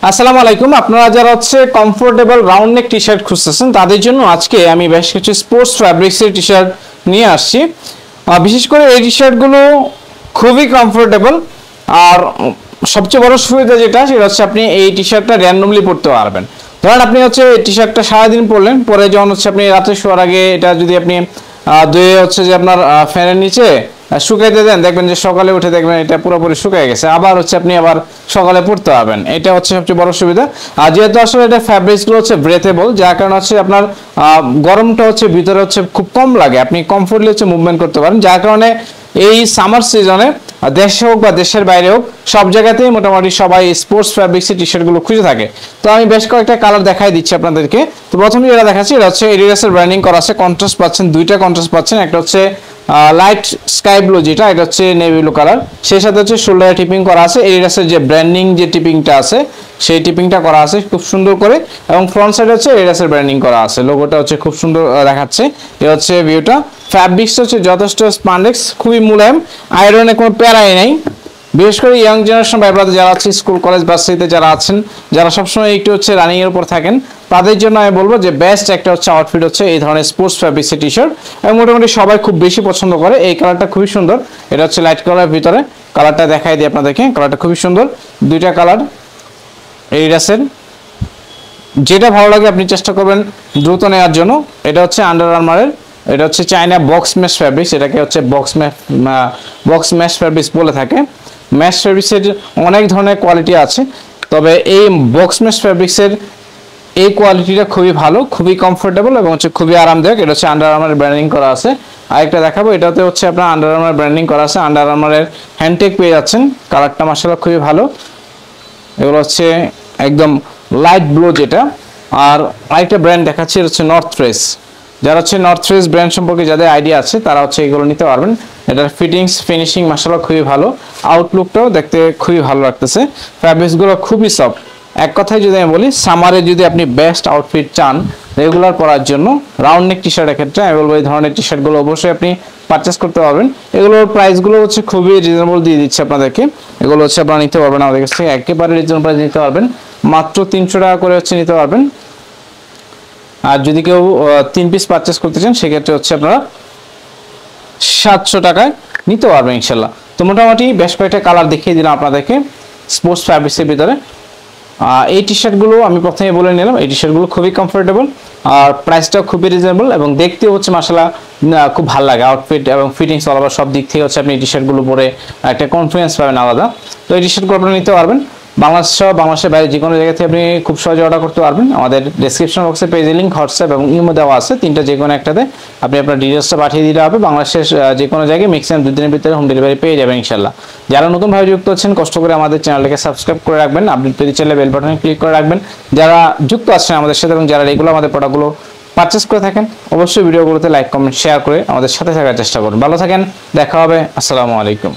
আসসালামু আলাইকুম। আপনারা যারা হচ্ছে comfortable round neck T shirt খুঁজতেছেন তাদের জন্য আজকে আমি বেশ কিছু স্পোর্টস ফ্যাব্রিক্সের টি শার্ট নিয়ে আসছি। বিশেষ করে এই টি শার্টগুলো খুবই কমফোর্টেবল, আর সবচেয়ে বড় সুবিধা যেটা সেটা হচ্ছে আপনি এই টি শার্টটা র্যান্ডমলি পরতে পারবেন। ধরেন আপনি হচ্ছে এই টি শার্টটা সারাদিন পরলেন, পরে যখন হচ্ছে আপনি রাতে শোয়ার আগে এটা যদি আপনি ধুয়ে হচ্ছে যে আপনার ফ্যানের নিচে শুকাইতে দেন, দেখবেন যে সকালে উঠে দেখবেন এটা পুরোপুরি শুকিয়ে গেছে, আবার হচ্ছে আপনি আবার সকালে পরতে পারবেন। এটা হচ্ছে সবচেয়ে বড় সুবিধা। আর যেহেতু আসলে এটা ফ্যাব্রিক্সগুলো হচ্ছে ব্রেথেবল, যার কারণে হচ্ছে আপনার গরমটা হচ্ছে ভিতরে হচ্ছে খুব কম লাগে, আপনি কমফোর্টলি হচ্ছে মুভমেন্ট করতে পারেন, যার কারণে এই সামার সিজনে দেশে হোক বা দেশের বাইরে হোক সব জায়গাতেই মোটামুটি সবাই স্পোর্টস ফ্যাব্রিক্সের টি শার্টগুলো খুঁজে থাকে। তো আমি বেশ কয়েকটা কালার দেখাই দিচ্ছি আপনাদেরকে। তো প্রথমে যেটা দেখাচ্ছি এটা হচ্ছে এডিডাসের ব্র্যান্ডিং করা আছে, কন্ট্রাস্ট পাচ্ছেন, দুইটা কন্ট্রাস্ট পাচ্ছেন। একটা হচ্ছে লাইট স্কাই ব্লু, যেটা এটা হচ্ছে নেভি ব্লু কালার, সেই সাথে হচ্ছে শোল্ডারে টিপিং করা আছে। এডিডাসের যে ব্র্যান্ডিং যে টিপিংটা আছে সেই টিপিংটা করা আছে খুব সুন্দর করে, এবং ফ্রন্ট সাইডে হচ্ছে এডিডাসের ব্র্যান্ডিং করা আছে, লোগোটা হচ্ছে খুব সুন্দর দেখাচ্ছে। এই হচ্ছে ভিউটা। ফ্যাব্রিক্স হচ্ছে যথেষ্ট স্পান্ডেক্স, খুবই মুলায়ম, আয়রনে কোনো প্যারাই নাই। বিশেষ করে ইয়াং জেনারেশন ভাই ব্রাদার যারা আছে, স্কুল কলেজ ভার্সিটিতে যারা আছেন, যারা সবসময় একটু হচ্ছে রানিং এর উপর থাকেন, তাদের জন্য আমি বলবো যে বেস্ট একটা হচ্ছে আউটফিট হচ্ছে এই ধরনের স্পোর্টস ফ্যাব্রিক্সের টি শার্ট, এবং মোটামুটি সবাই খুব বেশি পছন্দ করে। এই কালারটা খুবই সুন্দর, এটা হচ্ছে লাইট কালারের ভিতরে। কালারটা দেখাই দিই আপনাদেরকে, কালারটা খুবই সুন্দর, দুইটা কালার এডিডাসের। যেটা ভালো লাগে আপনি চেষ্টা করবেন দ্রুত নেওয়ার জন্য। এটা হচ্ছে আন্ডার আর্মারের, এটা হচ্ছে চায়না বক্স ম্যাশ ফ্যাব্রিক্স, এটাকে হচ্ছে বক্স ম্যাশ ফ্যাব্রিক্স বলে থাকে। ম্যাশ ফ্যাব্রিক্সের অনেক ধরনের কোয়ালিটি আছে, তবে এই বক্স ম্যাশ ফ্যাব্রিক্সের এই কোয়ালিটিটা খুবই ভালো, খুবই কমফোর্টেবল এবং হচ্ছে খুবই আরামদায়ক। এটা হচ্ছে আন্ডার আর্মারের ব্র্যান্ডিং করা আছে। আরেকটা দেখাবো, এটাতে হচ্ছে আপনার আন্ডার আর্মারের ব্র্যান্ডিং করা আছে, আন্ডার আর্মারের হ্যান্ডটেক পেয়ে যাচ্ছেন। কালারটা মাশাআল্লাহ খুবই ভালো। এগুলো হচ্ছে একদম লাইট ব্লু যেটা। আর আরেকটা ব্র্যান্ড দেখাচ্ছি, এটা হচ্ছে নর্থ ফেস। যারা হচ্ছে নর্থ ফেস ব্র্যান্ড সম্পর্কে যাদের আইডিয়া আছে তারা হচ্ছে এগুলো নিতে পারবেন। এটার ফিটিংস ফিনিশিং মাশাআল্লাহ খুবই ভালো, আউটলুকটাও দেখতে খুবই ভালো লাগতেছে। ফ্যাব্রিক্সগুলো খুবই সফট। এক কথায় যদি আমি বলি, সামারে যদি আপনি বেস্ট আউটফিট চান রেগুলার পরার জন্য, রাউন্ড নেক টি শার্টের ক্ষেত্রে আমি বলবো এই ধরনের টি শার্টগুলো অবশ্যই আপনি পারচেস করতে পারবেন। এগুলোর প্রাইসগুলো হচ্ছে খুবই রিজনেবল দিয়ে দিচ্ছে আপনাদেরকে। এগুলো হচ্ছে আপনারা নিতে পারবেন আমাদের কাছ থেকে, একেবারে রিজনেবল প্রাইস নিতে পারবেন, মাত্র 300 টাকা করে হচ্ছে নিতে পারবেন। আর যদি কেউ 3 পিস পারচেস করতে চান সেক্ষেত্রে হচ্ছে আপনারা 700 টাকায় নিতে পারবেন ইনশাল্লাহ। তো মোটামুটি বেশ কয়েকটা কালার দেখিয়ে দিলাম আপনাদেরকে স্পোর্টস ফ্যাব্রিক্সের ভিতরে। এই টি শার্টগুলো আমি প্রথমে বলে নিলাম, এই টি শার্টগুলো খুবই কমফোর্টেবল, আর প্রাইসটাও খুবই রিজনেবল, এবং দেখতেও হচ্ছে মাশাআল্লাহ খুব ভালো লাগে। আউটফিট এবং ফিটিংস অল ওভার সব দিক থেকে হচ্ছে আপনি এই টি শার্টগুলো পরে একটা কনফিডেন্স পাবেন আলাদা। তো এই টি শার্টগুলো আপনি নিতে পারবেন বাংলাদেশ সহ বাংলাদেশের বাইরে যে কোনো জায়গা থেকে আপনি খুব সহজে অর্ডার করতে পারবেন। আমাদের ডেসক্রিপশন বক্সে পেজ লিঙ্ক, হোয়াটসঅ্যাপ এবং ইমো দেওয়া আছে, তিনটা যে কোনো একটাতে আপনি আপনার ডিটেলসটা পাঠিয়ে দিলে হবে। বাংলাদেশের যে কোনো জায়গায় ম্যাক্সিমাম 2 দিনের ভিতরে হোম ডেলিভারি পেয়ে যাবেন ইনশাল্লাহ। যারা নতুনভাবে যুক্ত হচ্ছেন কষ্ট করে আমাদের চ্যানেলটাকে সাবস্ক্রাইব করে রাখবেন, আপডেট পেতে চাইলে বেল বাটনে ক্লিক করে রাখবেন। যারা যুক্ত আছেন আমাদের সাথে এবং যারা রেগুলার আমাদের প্রোডাক্টগুলো পারচেস করে থাকেন, অবশ্যই ভিডিওগুলোতে লাইক কমেন্ট শেয়ার করে আমাদের সাথে থাকার চেষ্টা করুন। ভালো থাকেন, দেখা হবে, আসসালামু আলাইকুম।